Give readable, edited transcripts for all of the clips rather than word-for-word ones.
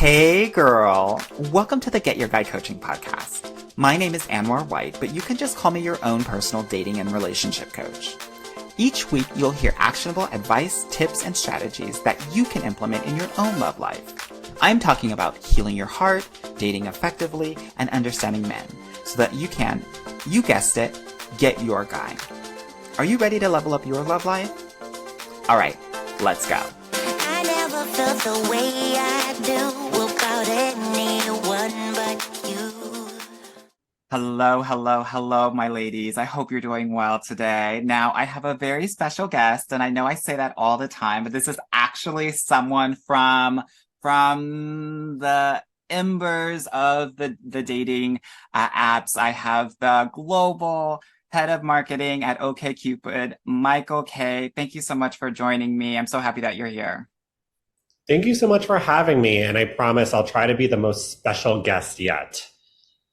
Hey girl, welcome to the Get Your Guide Coaching podcast. My name is Anwar White, but you can just call me your own personal dating and relationship coach. Each week, you'll hear actionable advice, tips, and strategies that you can implement in your own love life. I'm talking about healing your heart, dating effectively, and understanding men so that you can, you guessed it, get your guy. Are you ready to level up your love life? All right, let's go. I never felt the way I do about anyone but you. Hello, my ladies. I hope you're doing well today. Now, I have a very special guest, and I know I say that all the time, but this is actually someone from the embers of the dating apps. I have the global head of marketing at OKCupid, Michael Kaye. Thank you so much for joining me. I'm so happy that you're here. Thank you so much for having me, and I promise I'll try to be the most special guest yet.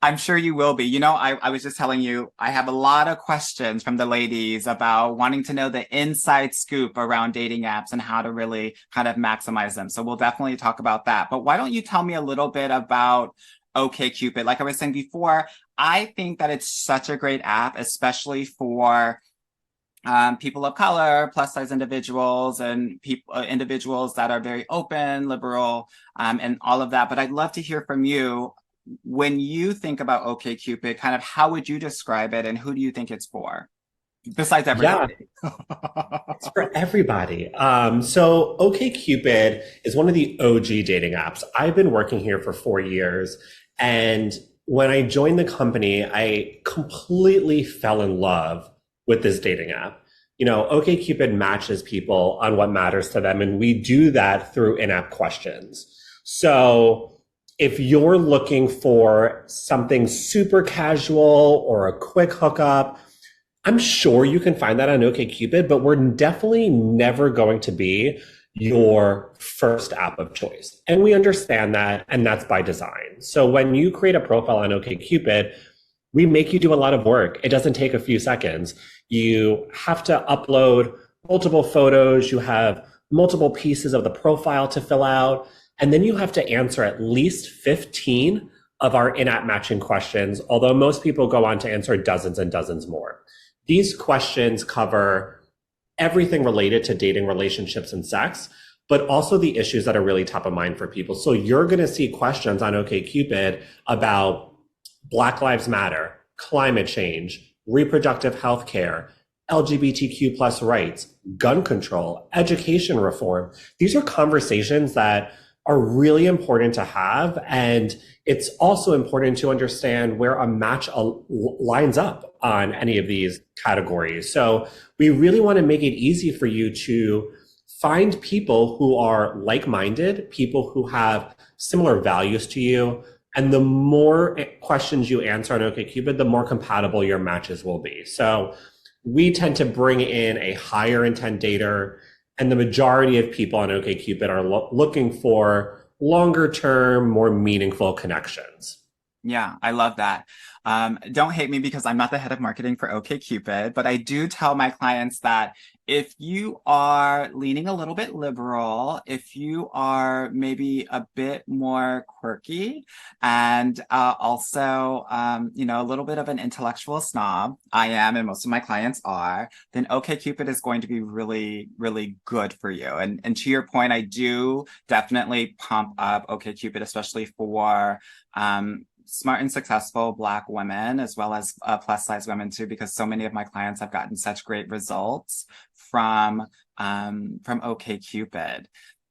I'm sure you will be. You know, I was just telling you, I have a lot of questions from the ladies about wanting to know the inside scoop around dating apps and how to really kind of maximize them. So we'll definitely talk about that. But why don't you tell me a little bit about OKCupid? Like I was saying before, I think that it's such a great app, especially for people of color, plus size individuals, and individuals that are very open, liberal, and all of that. But I'd love to hear from you. When you think about OKCupid, kind of how would you describe it, and who do you think it's for? Besides everybody. Yeah, it's for everybody. So OKCupid is one of the OG dating apps. I've been working here for 4 years, and when I joined the company, I completely fell in love with this dating app. You know, OKCupid matches people on what matters to them, and we do that through in-app questions. So if you're looking for something super casual or a quick hookup, I'm sure you can find that on OKCupid, but we're definitely never going to be your first app of choice. And we understand that, and that's by design. So when you create a profile on OKCupid, we make you do a lot of work. It doesn't take a few seconds. You have to upload multiple photos. You have multiple pieces of the profile to fill out. And then you have to answer at least 15 of our in-app matching questions, although most people go on to answer dozens and dozens more. These questions cover everything related to dating, relationships, and sex, but also the issues that are really top of mind for people. So you're going to see questions on OKCupid about Black Lives Matter, climate change, reproductive health care, LGBTQ plus rights, gun control, education reform. These are conversations that are really important to have. And it's also important to understand where a match lines up on any of these categories. So we really want to make it easy for you to find people who are like-minded, people who have similar values to you. And the more questions you answer on OKCupid, the more compatible your matches will be. So we tend to bring in a higher intent dater, and the majority of people on OKCupid are looking for longer term, more meaningful connections. Yeah, I love that. Don't hate me because I'm not the head of marketing for OKCupid, but I do tell my clients that if you are leaning a little bit liberal, if you are maybe a bit more quirky, and also, a little bit of an intellectual snob, I am, and most of my clients are, then OKCupid is going to be really, really good for you. And to your point, I do definitely pump up OKCupid, especially for smart and successful Black women, as well as plus size women too, because so many of my clients have gotten such great results from OKCupid.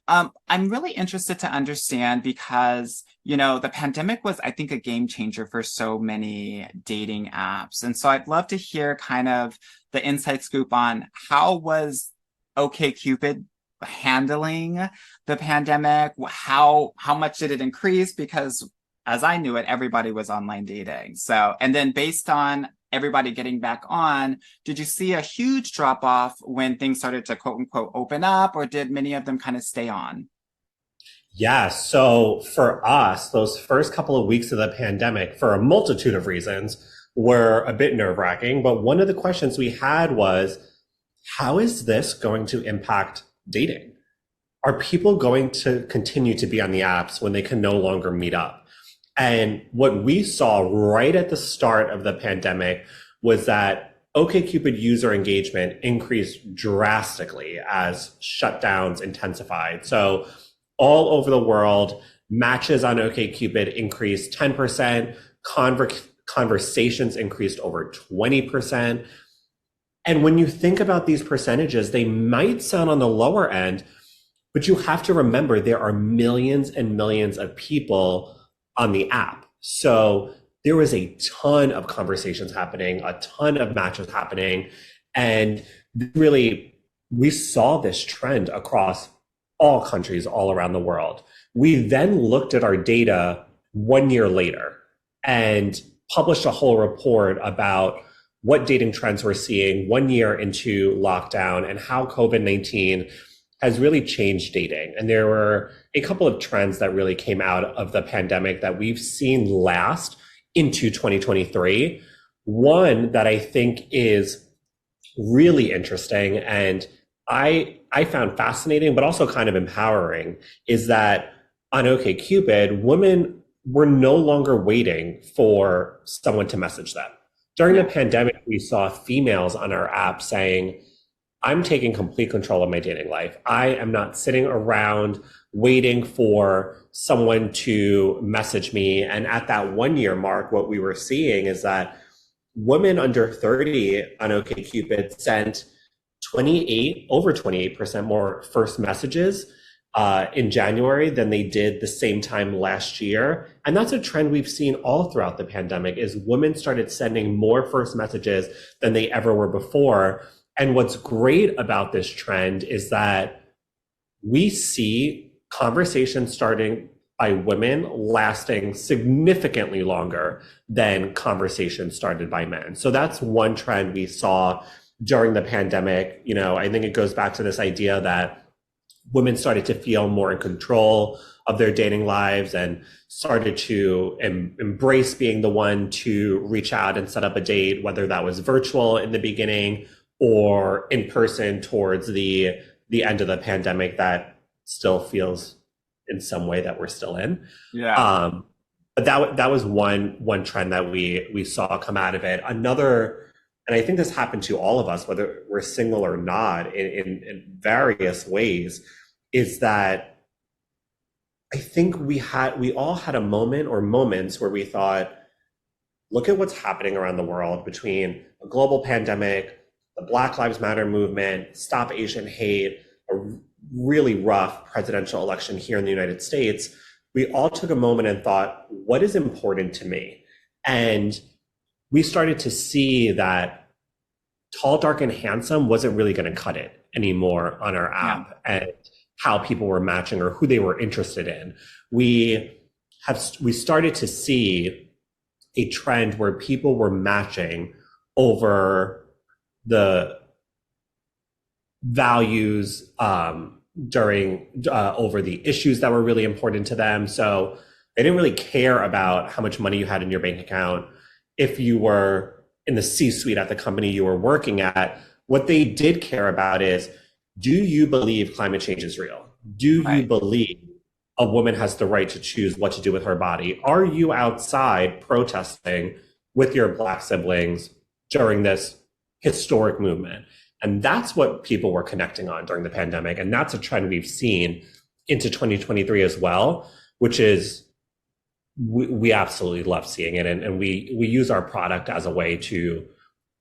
I'm really interested to understand because, the pandemic was, I think, a game changer for so many dating apps. And so I'd love to hear kind of the inside scoop on how was OKCupid handling the pandemic? How much did it increase? Because as I knew it, everybody was online dating. So, and then based on everybody getting back on, did you see a huge drop off when things started to quote unquote open up, or did many of them kind of stay on? Yeah. So for us, those first couple of weeks of the pandemic, for a multitude of reasons, were a bit nerve wracking. But one of the questions we had was, how is this going to impact dating? are people going to continue to be on the apps when they can no longer meet up? And what we saw right at the start of the pandemic was that OKCupid user engagement increased drastically as shutdowns intensified. So all over the world, matches on OKCupid increased 10%, conversations increased over 20%. And when you think about these percentages, they might sound on the lower end, but you have to remember there are millions and millions of people on the app. So there was a ton of conversations happening, a ton of matches happening. And really, we saw this trend across all countries all around the world. We then looked at our data 1 year later and published a whole report about what dating trends we're seeing 1 year into lockdown and how COVID-19 has really changed dating. And there were a couple of trends that really came out of the pandemic that we've seen last into 2023. One that I think is really interesting and I found fascinating, but also kind of empowering, is that on OkCupid, women were no longer waiting for someone to message them. During the pandemic, we saw females on our app saying, I'm taking complete control of my dating life. I am not sitting around waiting for someone to message me. And at that 1 year mark, what we were seeing is that women under 30 on OkCupid sent over 28% more first messages in January than they did the same time last year. And that's a trend we've seen all throughout the pandemic, is women started sending more first messages than they ever were before. And what's great about this trend is that we see conversations starting by women lasting significantly longer than conversations started by men. So that's one trend we saw during the pandemic. You know, I think it goes back to this idea that women started to feel more in control of their dating lives and started to embrace being the one to reach out and set up a date, whether that was virtual in the beginning or in person towards the end of the pandemic. That still feels in some way that we're still in. Yeah. But that was one trend that we saw come out of it. Another, and I think this happened to all of us, whether we're single or not, in various ways, is that I think we all had a moment or moments where we thought, look at what's happening around the world between a global pandemic, the Black Lives Matter movement, Stop Asian Hate, a really rough presidential election here in the United States. We all took a moment and thought, what is important to me? And we started to see that tall, dark, and handsome wasn't really going to cut it anymore on our app, and how people were matching or who they were interested in. We started to see a trend where people were matching over the values, over the issues that were really important to them. So they didn't really care about how much money you had in your bank account. If you were in the C-suite at the company you were working at, what they did care about is, do you believe climate change is real? Do you believe a woman has the right to choose what to do with her body? Are you outside protesting with your Black siblings during this historic movement? And that's what people were connecting on during the pandemic. And that's a trend we've seen into 2023 as well, which is, we absolutely love seeing it. And we use our product as a way to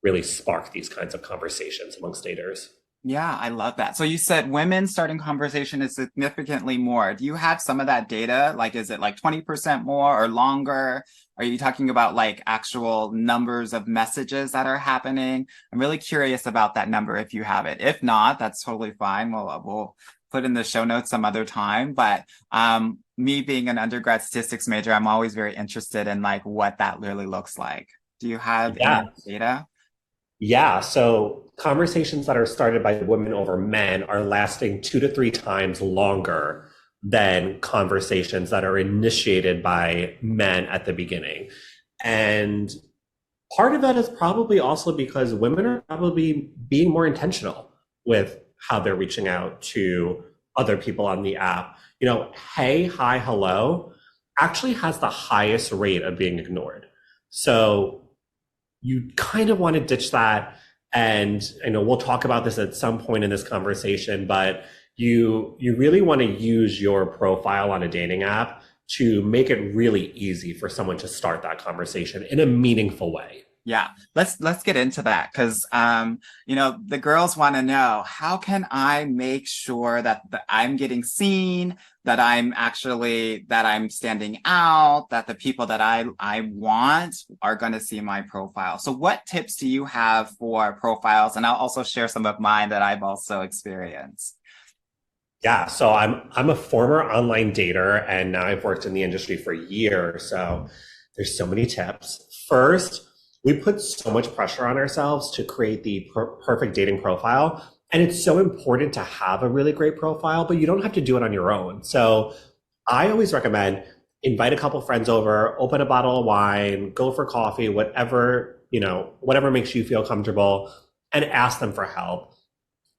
really spark these kinds of conversations amongst daters. Yeah, I love that. So you said women starting conversation is significantly more. Do you have some of that data? Like, is it like 20% more or longer? Are you talking about like actual numbers of messages that are happening? I'm really curious about that number if you have it. If not, that's totally fine. We'll put in the show notes some other time. But me being an undergrad statistics major, I'm always very interested in like what that really looks like. Do you have any data? Yeah, so conversations that are started by women over men are lasting 2 to 3 times longer than conversations that are initiated by men at the beginning. And part of that is probably also because women are probably being more intentional with how they're reaching out to other people on the app. Hey, hi, hello actually has the highest rate of being ignored. So you kind of want to ditch that. And I know we'll talk about this at some point in this conversation, but you really want to use your profile on a dating app to make it really easy for someone to start that conversation in a meaningful way. Yeah, let's get into that because the girls want to know how can I make sure that I'm getting seen, that I'm standing out, that the people that I want are going to see my profile. So what tips do you have for profiles? And I'll also share some of mine that I've also experienced. Yeah, so I'm a former online dater and now I've worked in the industry for years. So there's so many tips. First, we put so much pressure on ourselves to create the perfect dating profile. And it's so important to have a really great profile, but you don't have to do it on your own. So I always recommend invite a couple friends over, open a bottle of wine, go for coffee, whatever makes you feel comfortable, and ask them for help.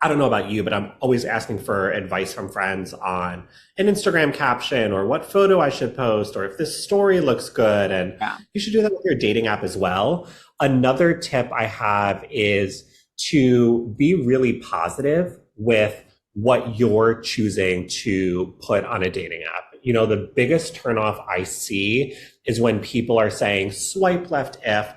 I don't know about you, but I'm always asking for advice from friends on an Instagram caption or what photo I should post or if this story looks good. And Yeah. you should do that with your dating app as well. Another tip I have is to be really positive with what you're choosing to put on a dating app. The biggest turnoff I see is when people are saying swipe left if.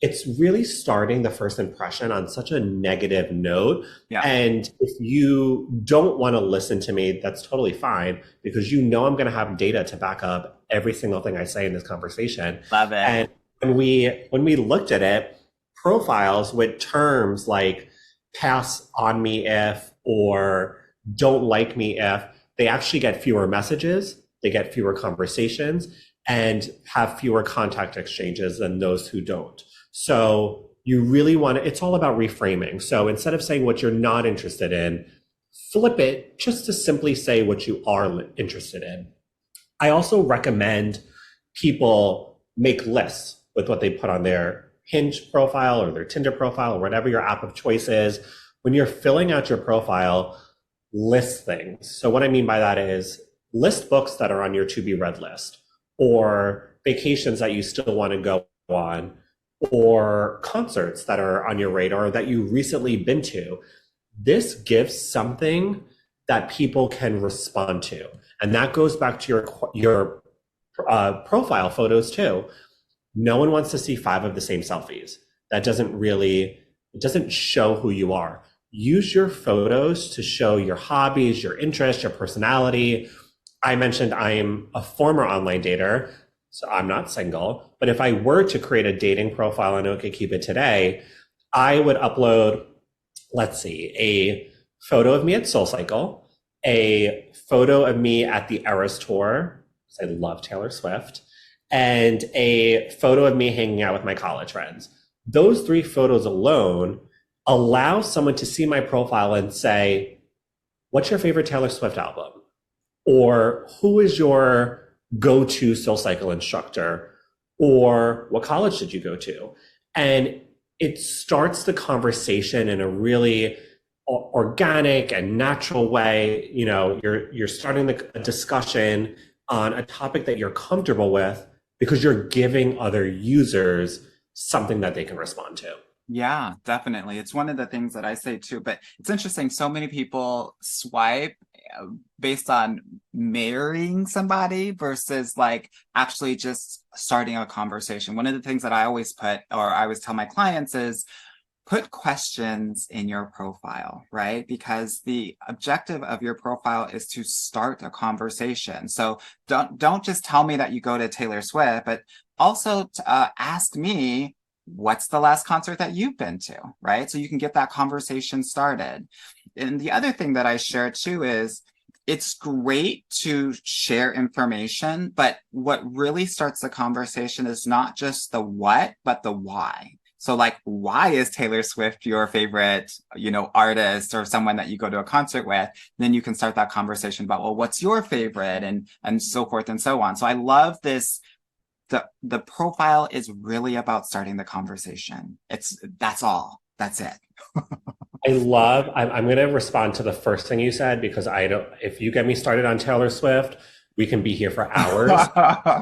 It's really starting the first impression on such a negative note. Yeah. And if you don't want to listen to me, that's totally fine because I'm going to have data to back up every single thing I say in this conversation. Love it. And when we looked at it, profiles with terms like pass on me if or don't like me if, they actually get fewer messages, they get fewer conversations, and have fewer contact exchanges than those who don't. So you really want to, it's all about reframing. So instead of saying what you're not interested in, flip it just to simply say what you are interested in. I also recommend people make lists with what they put on their Hinge profile or their Tinder profile or whatever your app of choice is. When you're filling out your profile, list things. So what I mean by that is list books that are on your to be read list or vacations that you still want to go on, or concerts that are on your radar that you recently been to. This gives something that people can respond to. And that goes back to your profile photos too. No one wants to see 5 of the same selfies. It doesn't show who you are. Use your photos to show your hobbies, your interests, your personality. I mentioned I'm a former online dater. So I'm not single, but if I were to create a dating profile on OKCupid today, I would upload, a photo of me at SoulCycle, a photo of me at the Eras Tour, because I love Taylor Swift, and a photo of me hanging out with my college friends. Those 3 photos alone allow someone to see my profile and say, what's your favorite Taylor Swift album? Or who is your go-to SoulCycle instructor, or what college did you go to? And it starts the conversation in a really organic and natural way. You're starting a discussion on a topic that you're comfortable with because you're giving other users something that they can respond to. Yeah, definitely. It's one of the things that I say too, but it's interesting. So many people swipe based on marrying somebody versus actually just starting a conversation. One of the things that I always tell my clients is put questions in your profile, right? Because the objective of your profile is to start a conversation. So don't just tell me that you go to Taylor Swift, but also ask me, what's the last concert that you've been to, right? So you can get that conversation started. And the other thing that I share too is it's great to share information, but what really starts the conversation is not just the what, but the why. So why is Taylor Swift your favorite, artist or someone that you go to a concert with? Then you can start that conversation about, well, what's your favorite and so forth and so on. So I love this. The profile is really about starting the conversation. That's all. That's it. I'm going to respond to the first thing you said because I don't, if you get me started on Taylor Swift, we can be here for hours.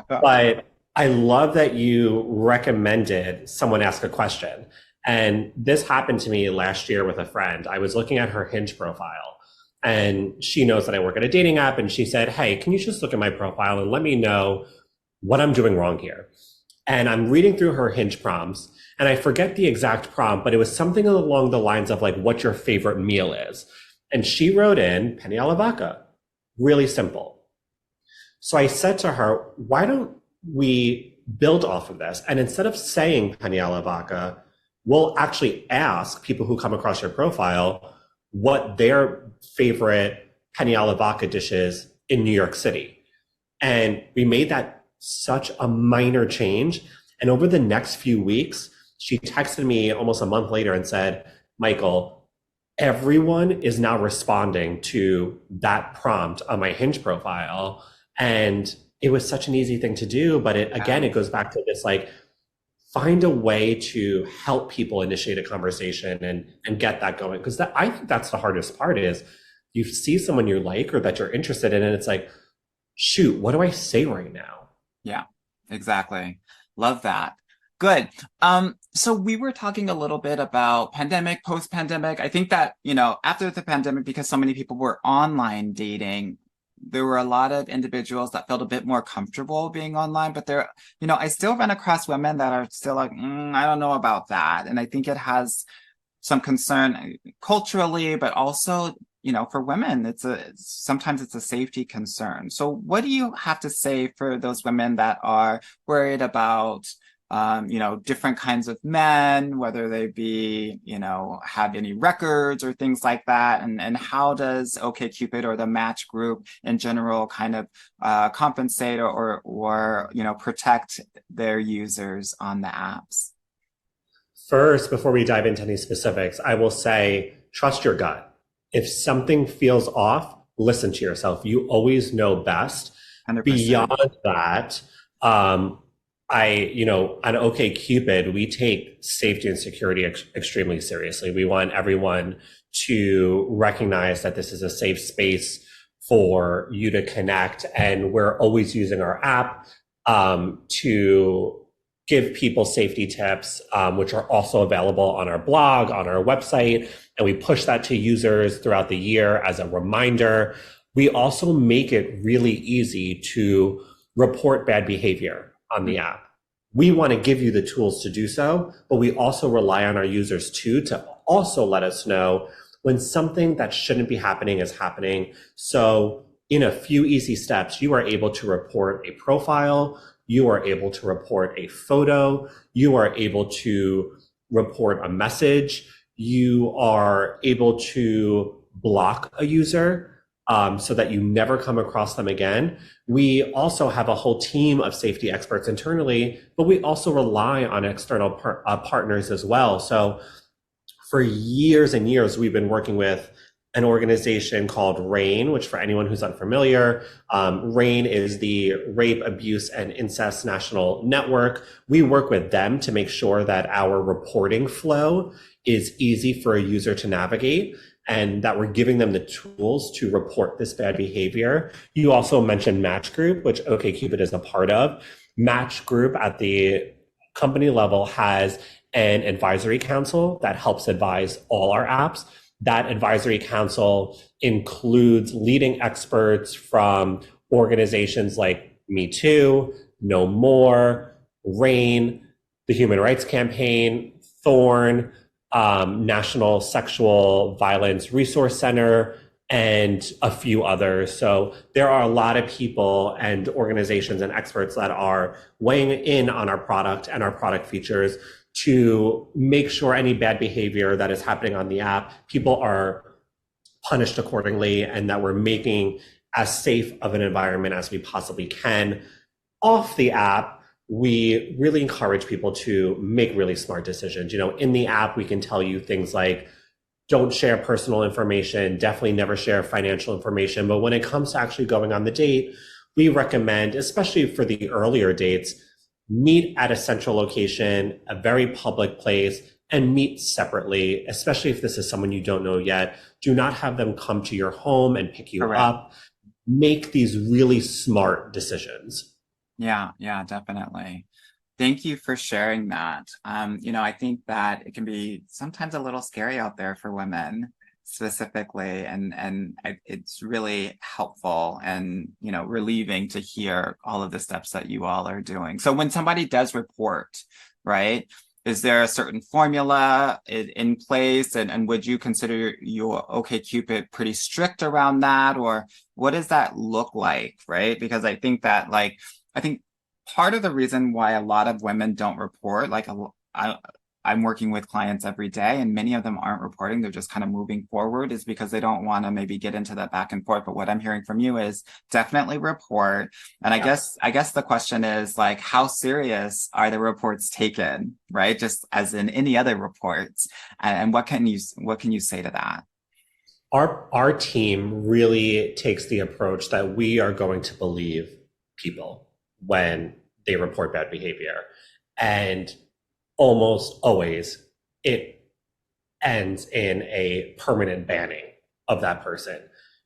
But I love that you recommended someone ask a question. And this happened to me last year with a friend. I was looking at her Hinge profile and she knows that I work at a dating app. And she said, "Hey, can you just look at my profile and let me know what I'm doing wrong here?" And I'm reading through her Hinge prompts and I forget the exact prompt, but it was something along the lines of like, what your favorite meal is. And she wrote in penne alla vodka, really simple. So I said to her, why don't we build off of this? And instead of saying penne alla vodka, we'll actually ask people who come across your profile what their favorite penne alla vodka dish is in New York City. And we made that such a minor change. And over the next few weeks, she texted me almost a month later and said, "Michael, everyone is now responding to that prompt on my Hinge profile." And it was such an easy thing to do. But it goes back to this, like, find a way to help people initiate a conversation and get that going. Because I think that's the hardest part is you see someone you like or that you're interested in, and it's like, shoot, what do I say right now? Yeah, exactly. Love that. Good. So we were talking a little bit about pandemic, post-pandemic. I think that, after the pandemic, because so many people were online dating, there were a lot of individuals that felt a bit more comfortable being online, but I still run across women that are still like, I don't know about that. And I think it has some concern culturally, but also, for women, sometimes it's a safety concern. So what do you have to say for those women that are worried about, different kinds of men, whether they be, have any records or things like that? And how does OKCupid or the Match group in general kind of compensate or protect their users on the apps? First, before we dive into any specifics, I will say, trust your gut. If something feels off, listen to yourself. You always know best. 100%. Beyond that, on OKCupid, we take safety and security extremely seriously. We want everyone to recognize that this is a safe space for you to connect. And we're always using our app to give people safety tips, which are also available on our blog, on our website. And we push that to users throughout the year as a reminder. We also make it really easy to report bad behavior on the app. We want to give you the tools to do so, but we also rely on our users too to also let us know when something that shouldn't be happening is happening. So in a few easy steps, you are able to report a profile, you are able to report a photo, you are able to report a message, you are able to block a user so that you never come across them again. We also have a whole team of safety experts internally, but we also rely on external partners as well. So for years and years, we've been working with an organization called RAIN, which for anyone who's unfamiliar, RAIN is the Rape, Abuse, and Incest National Network. We work with them to make sure that our reporting flow is easy for a user to navigate and that we're giving them the tools to report this bad behavior. You also mentioned Match Group, which OKCupid is a part of. Match Group at the company level has an advisory council that helps advise all our apps. That advisory council includes leading experts from organizations like Me Too, No More, RAIN, the Human Rights Campaign, Thorn, National Sexual Violence Resource Center, and a few others. So there are a lot of people and organizations and experts that are weighing in on our product and our product features to make sure any bad behavior that is happening on the app, people are punished accordingly, and that we're making as safe of an environment as we possibly can. Off the app, we really encourage people to make really smart decisions. In the app, we can tell you things like, don't share personal information, definitely never share financial information. But when it comes to actually going on the date, we recommend, especially for the earlier dates, meet at a central location, a very public place, and meet separately, especially if this is someone you don't know yet. Do not have them come to your home and pick you Correct. up. Make these really smart decisions. Yeah, yeah, definitely. Thank you for sharing that. I think that it can be sometimes a little scary out there for women specifically, and it's really helpful and relieving to hear all of the steps that you all are doing. So when somebody does report, right, is there a certain formula in place, and would you consider your OkCupid pretty strict around that, or what does that look like, right? Because I think that I think part of the reason why a lot of women don't report, I'm working with clients every day and many of them aren't reporting, they're just kind of moving forward, is because they don't want to maybe get into that back and forth. But what I'm hearing from you is definitely report. And I guess the question is, like, how serious are the reports taken, right? Just as in any other reports. And what can you say to that? Our team really takes the approach that we are going to believe people when they report bad behavior. And almost always it ends in a permanent banning of that person,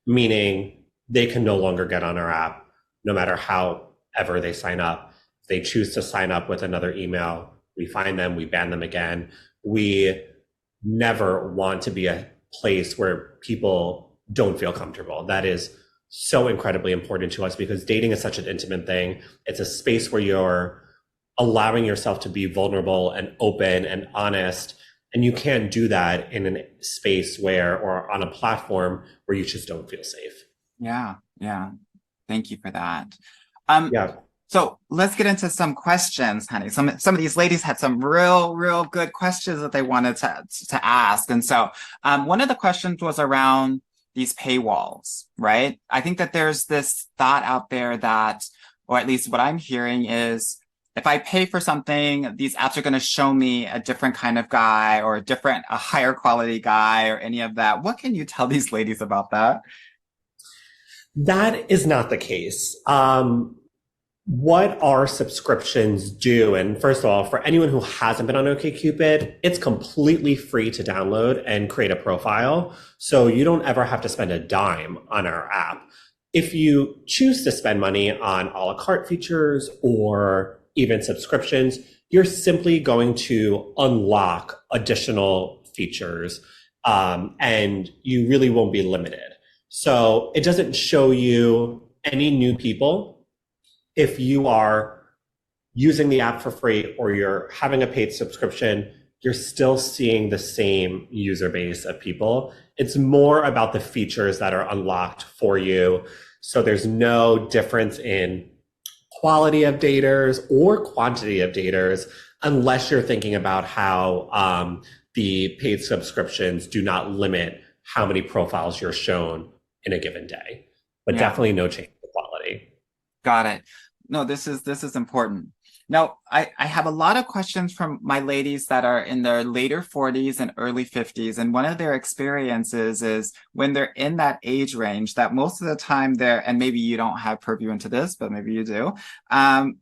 meaning they can no longer get on our app, no matter how ever they sign up. If they choose to sign up with another email, we find them, we ban them again. We never want to be a place where people don't feel comfortable. That is so incredibly important to us because dating is such an intimate thing. It's a space where you're allowing yourself to be vulnerable and open and honest. And you can't do that in a space or on a platform where you just don't feel safe. Yeah, yeah. Thank you for that. Yeah. So let's get into some questions, honey. Some of these ladies had some real good questions that they wanted to ask. And so one of the questions was around these paywalls, right? I think that there's this thought out there that, or at least what I'm hearing is, if I pay for something, these apps are going to show me a different kind of guy or a higher quality guy or any of that. What can you tell these ladies about that? That is not the case. What our subscriptions do, and first of all, for anyone who hasn't been on OkCupid, it's completely free to download and create a profile. So you don't ever have to spend a dime on our app. If you choose to spend money on a la carte features or even subscriptions, you're simply going to unlock additional features, and you really won't be limited. So it doesn't show you any new people. If you are using the app for free or you're having a paid subscription, you're still seeing the same user base of people. It's more about the features that are unlocked for you. So there's no difference in quality of daters or quantity of daters, unless you're thinking about how the paid subscriptions do not limit how many profiles you're shown in a given day. But definitely no change in quality. Got it. No, this is important. Now, I have a lot of questions from my ladies that are in their later 40s and early 50s. And one of their experiences is when they're in that age range, that most of the time and maybe you don't have purview into this, but maybe you do.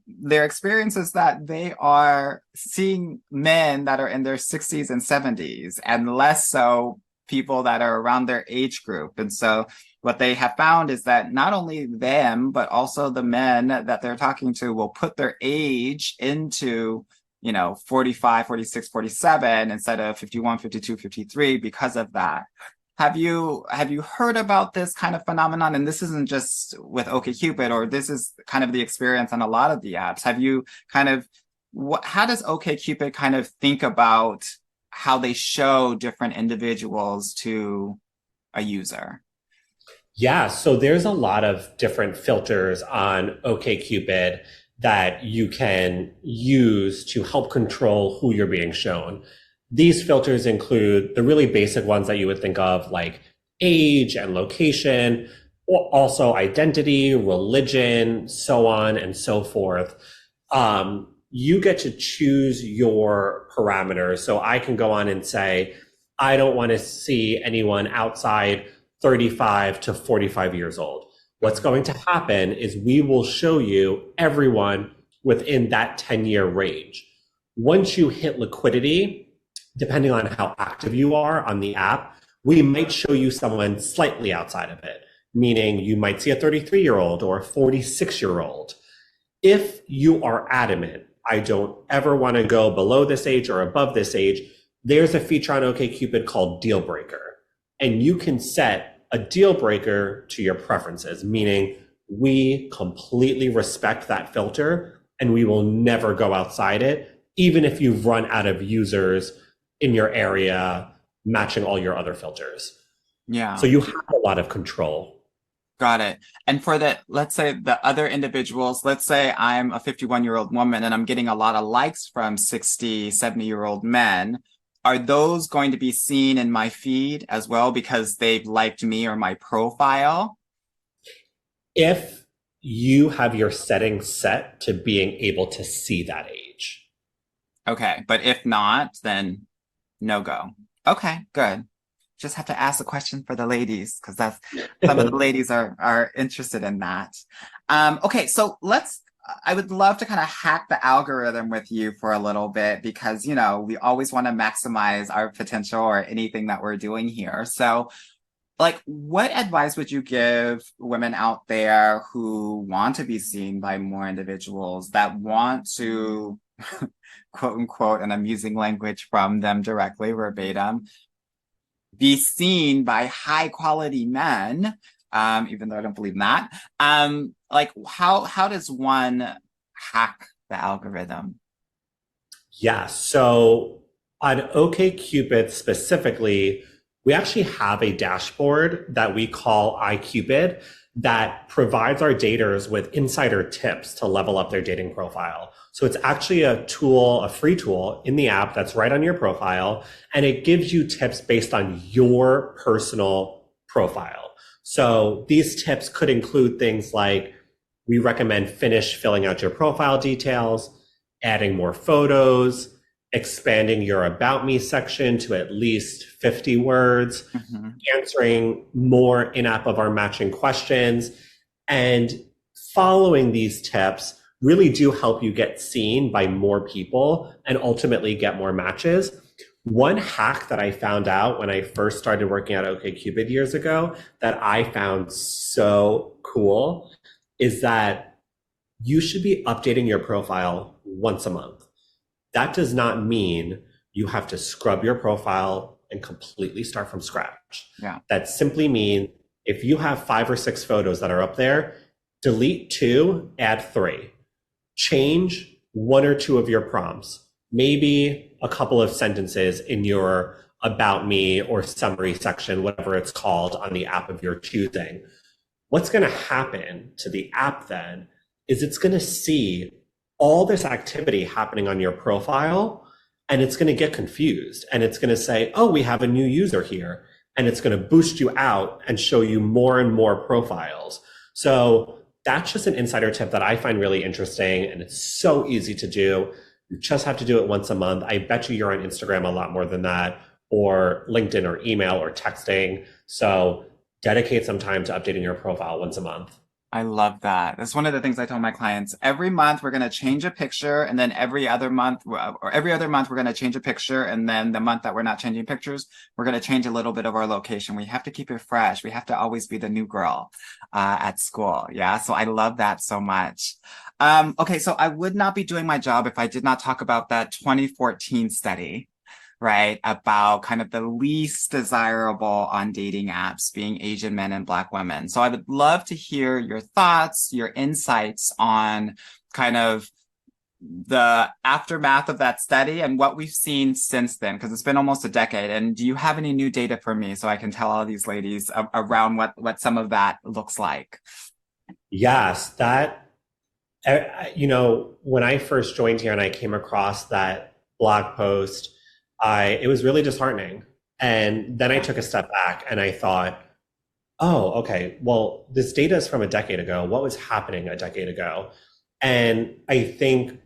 Their experience is that they are seeing men that are in their 60s and 70s and less so people that are around their age group. And so what they have found is that not only them, but also the men that they're talking to will put their age into, 45, 46, 47 instead of 51, 52, 53 because of that. Have you heard about this kind of phenomenon? And this isn't just with OkCupid, or this is kind of the experience on a lot of the apps. Have you how does OkCupid kind of think about how they show different individuals to a user? Yeah, so there's a lot of different filters on OkCupid that you can use to help control who you're being shown. These filters include the really basic ones that you would think of, like age and location, or also identity, religion, so on and so forth. You get to choose your parameters. So I can go on and say, I don't want to see anyone outside 35 to 45 years old. What's going to happen is we will show you everyone within that 10-year range. Once you hit liquidity, depending on how active you are on the app, we might show you someone slightly outside of it, meaning you might see a 33-year-old or a 46-year-old. If you are adamant, I don't ever want to go below this age or above this age, there's a feature on OKCupid called Deal Breaker. And you can set a deal breaker to your preferences, meaning we completely respect that filter and we will never go outside it, even if you've run out of users in your area matching all your other filters. Yeah. So you have a lot of control. Got it. And for the, let's say the other individuals, let's say I'm a 51-year-old woman and I'm getting a lot of likes from 60, 70-year-old men. Are those going to be seen in my feed as well because they've liked me or my profile? If you have your settings set to being able to see that age. Okay. But if not, then no go. Okay, good. Just have to ask a question for the ladies because that's some of the ladies are interested in that. Okay, so I would love to kind of hack the algorithm with you for a little bit because, you know, we always want to maximize our potential or anything that we're doing here. So, like, what advice would you give women out there who want to be seen by more individuals that want to, quote unquote, and I'm using language from them directly, verbatim, be seen by high quality men, even though I don't believe in that. Like how does one hack the algorithm? Yeah, so on OKCupid specifically, we actually have a dashboard that we call iCupid that provides our daters with insider tips to level up their dating profile. So it's actually a tool, a free tool in the app that's right on your profile, and it gives you tips based on your personal profile. So these tips could include things like we recommend finish filling out your profile details, adding more photos, expanding your About Me section to at least 50 words, answering more in-app of our matching questions, and following these tips really do help you get seen by more people and ultimately get more matches. One hack that I found out when I first started working at OKCupid years ago that I found so cool is that you should be updating your profile once a month. That does not mean you have to scrub your profile and completely start from scratch. Yeah. That simply means if you have 5 or 6 photos that are up there, delete 2, add 3. Change 1 or 2 of your prompts, maybe a couple of sentences in your About Me or summary section, whatever it's called on the app of your choosing. What's going to happen to the app then is it's going to see all this activity happening on your profile, and it's going to get confused, and it's going to say, oh, we have a new user here, and it's going to boost you out and show you more and more profiles. So that's just an insider tip that I find really interesting, and it's so easy to do. You just have to do it once a month. I bet you're on Instagram a lot more than that, or LinkedIn or email or texting. So dedicate some time to updating your profile once a month. I love that. That's one of the things I tell my clients. Every month we're going to change a picture, and then every other month we're going to change a picture, and then the month that we're not changing pictures, we're going to change a little bit of our location. We have to keep it fresh. We have to always be the new girl at school. Yeah, so I love that so much. Okay, so I would not be doing my job if I did not talk about that 2014 study, right? About kind of the least desirable on dating apps being Asian men and Black women. So I would love to hear your thoughts, your insights on kind of the aftermath of that study and what we've seen since then, because it's been almost a decade. And do you have any new data for me so I can tell all these ladies around what some of that looks like? Yes, that, when I first joined here and I came across that blog post, it was really disheartening. And then I took a step back and I thought, oh, okay, well, this data is from a decade ago. What was happening a decade ago? And I think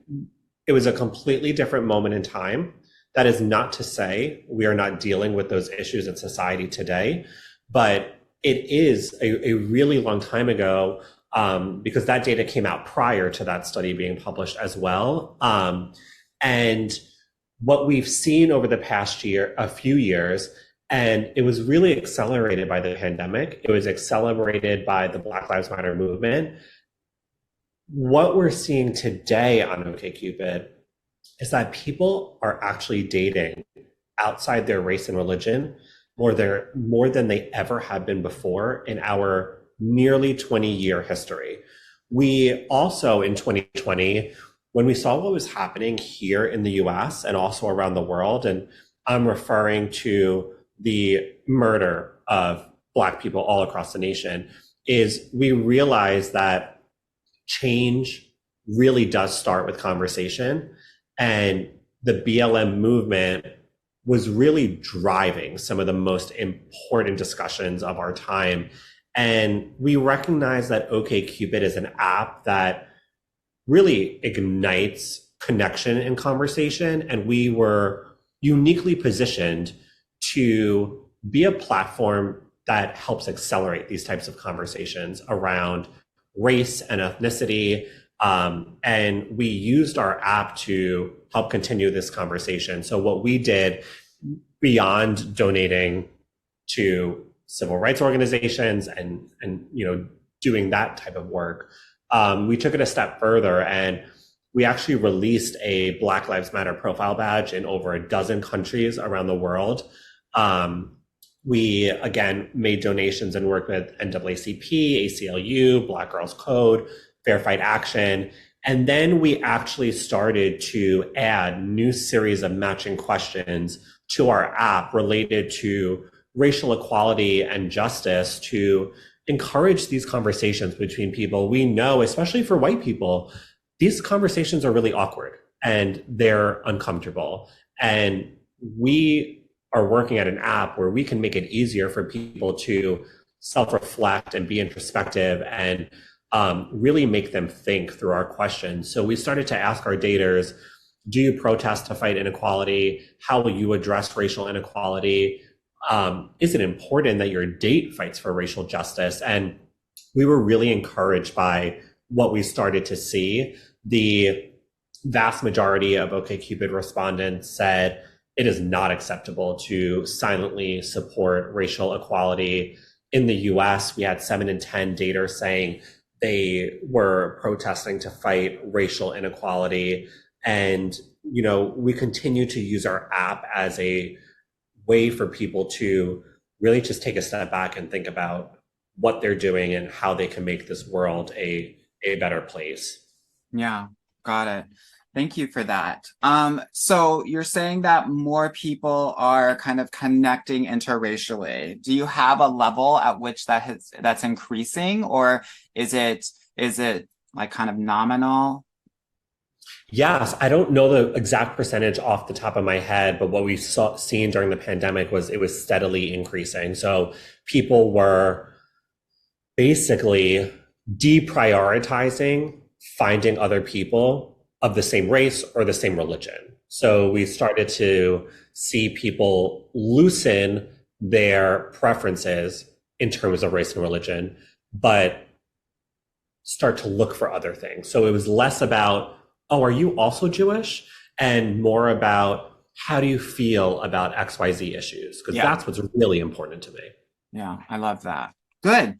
it was a completely different moment in time. That is not to say we are not dealing with those issues in society today, but it is a really long time ago because that data came out prior to that study being published as well. And what we've seen over the past year, a few years, and it was really accelerated by the pandemic. It was accelerated by the Black Lives Matter movement. What we're seeing today on OkCupid is that people are actually dating outside their race and religion more than they ever have been before in our nearly 20-year history. We also, in 2020, when we saw what was happening here in the US and also around the world, and I'm referring to the murder of Black people all across the nation, is we realized that change really does start with conversation. And the BLM movement was really driving some of the most important discussions of our time. And we recognize that OkCupid is an app that really ignites connection and conversation. And we were uniquely positioned to be a platform that helps accelerate these types of conversations around race and ethnicity. And we used our app to help continue this conversation. So what we did beyond donating to civil rights organizations and doing that type of work, we took it a step further, and we actually released a Black Lives Matter profile badge in over a dozen countries around the world. We, again, made donations and worked with NAACP, ACLU, Black Girls Code, Fair Fight Action. And then we actually started to add new series of matching questions to our app related to racial equality and justice to encourage these conversations between people. We know, especially for white people, these conversations are really awkward and they're uncomfortable. And we are working at an app where we can make it easier for people to self-reflect and be introspective and really make them think through our questions. So we started to ask our daters, do you protest to fight inequality? How will you address racial inequality? Is it important that your date fights for racial justice? And we were really encouraged by what we started to see. The vast majority of OkCupid respondents said it is not acceptable to silently support racial equality. In the US, we had 7 in 10 daters saying they were protesting to fight racial inequality. And, we continue to use our app as a way for people to really just take a step back and think about what they're doing and how they can make this world a better place. Yeah, got it. Thank you for that. So you're saying that more people are kind of connecting interracially. Do you have a level at which that's increasing, or is it like kind of nominal? Yes, I don't know the exact percentage off the top of my head, but what we've seen during the pandemic was it was steadily increasing. So people were basically deprioritizing finding other people of the same race or the same religion. So we started to see people loosen their preferences in terms of race and religion, but start to look for other things. So it was less about, oh, are you also Jewish? And more about, how do you feel about XYZ issues? Because that's what's really important to me. Yeah, I love that. Good.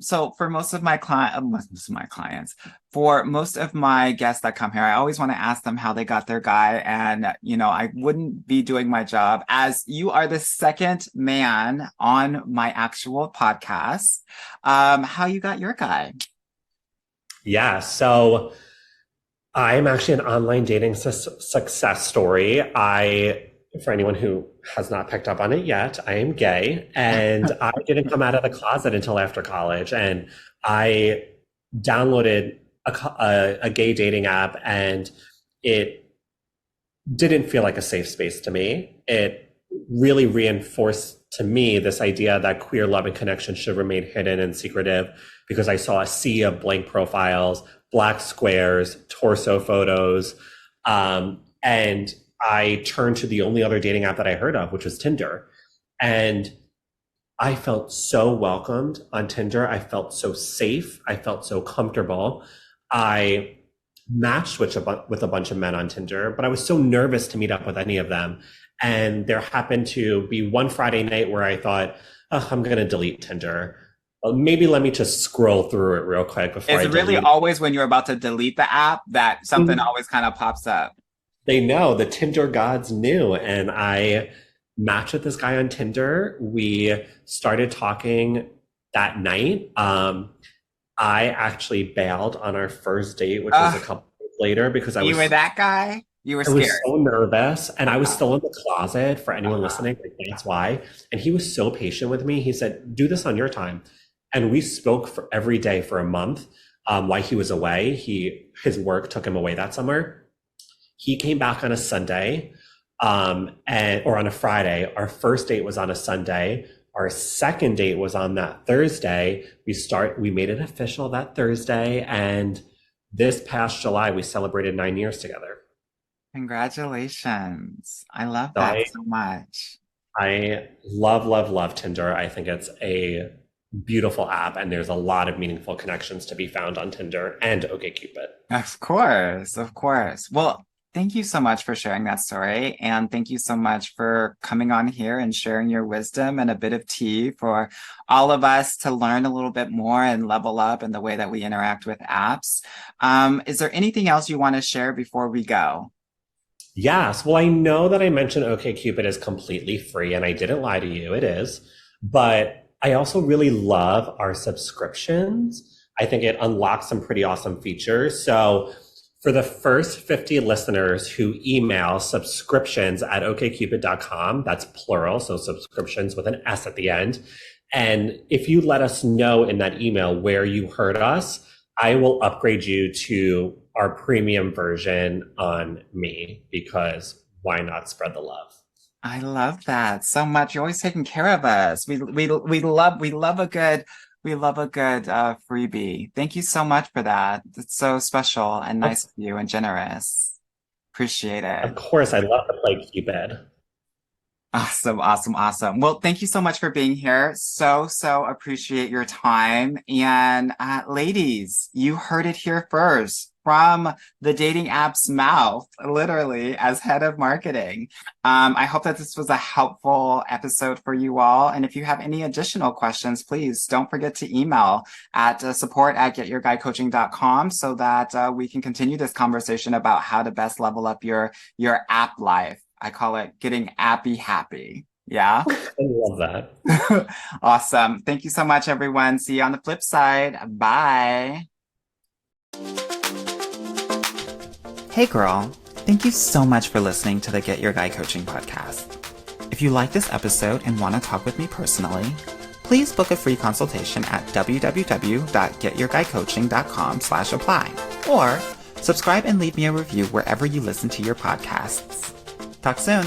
So for most of my clients, for most of my guests that come here, I always want to ask them how they got their guy. And, I wouldn't be doing my job, as you are the second man on my actual podcast, how you got your guy. Yeah, so I'm actually an online dating success story. For anyone who has not picked up on it yet, I am gay, and I didn't come out of the closet until after college. And I downloaded a gay dating app, and it didn't feel like a safe space to me. It really reinforced to me this idea that queer love and connection should remain hidden and secretive, because I saw a sea of blank profiles, black squares, torso photos, and I turned to the only other dating app that I heard of, which was Tinder. And I felt so welcomed on Tinder. I felt so safe. I felt so comfortable. I matched with a bunch of men on Tinder, but I was so nervous to meet up with any of them. And there happened to be one Friday night where I thought, oh, I'm going to delete Tinder. Well, maybe let me just scroll through it real quick before I It's really delete always when you're about to delete the app that something it. always kind of pops up. They know, the Tinder gods knew. And I matched with this guy on Tinder. We started talking that night. I actually bailed on our first date, which was a couple days later, because You were that guy? You were I was scared. so nervous, and I was still in the closet for anyone listening. Like, that's why. And he was so patient with me. He said, "Do this on your time." And we spoke for every day for a month while he was away. His work took him away that summer. He came back on a Sunday, or on a Friday. Our first date was on a Sunday. Our second date was on that Thursday. We made it official that Thursday, and this past July we celebrated 9 years together. Congratulations. I love So that so much. I love, love, love Tinder. I think it's a beautiful app, and there's a lot of meaningful connections to be found on Tinder and OkCupid. Of course, of course. Well, thank you so much for sharing that story. And thank you so much for coming on here and sharing your wisdom and a bit of tea for all of us to learn a little bit more and level up in the way that we interact with apps. Is there anything else you want to share before we go? Yes. Well, I know that I mentioned OkCupid is completely free, and I didn't lie to you. It is. But I also really love our subscriptions. I think it unlocks some pretty awesome features. So for the first 50 listeners who email subscriptions@okcupid.com, that's plural, so subscriptions with an S at the end. And if you let us know in that email where you heard us, I will upgrade you to our premium version on me, because why not spread the love? I love that so much. You're always taking care of us. We love a good freebie. Thank you so much for that. It's so special and nice of you and generous. Appreciate Of it. course, I love to play Cupid. Awesome, awesome, awesome. Well, thank you so much for being here. So appreciate your time. And ladies, you heard it here first from the dating app's mouth, literally, as head of marketing. I hope that this was a helpful episode for you all. And if you have any additional questions, please don't forget to email at support@getyourguycoaching.com so that we can continue this conversation about how to best level up your app life. I call it getting Appy happy. Yeah. I love that. Awesome. Thank you so much, everyone. See you on the flip side. Bye. Hey, girl. Thank you so much for listening to the Get Your Guy Coaching podcast. If you like this episode and want to talk with me personally, please book a free consultation at www.getyourguycoaching.com/apply or subscribe and leave me a review wherever you listen to your podcasts. Talk soon.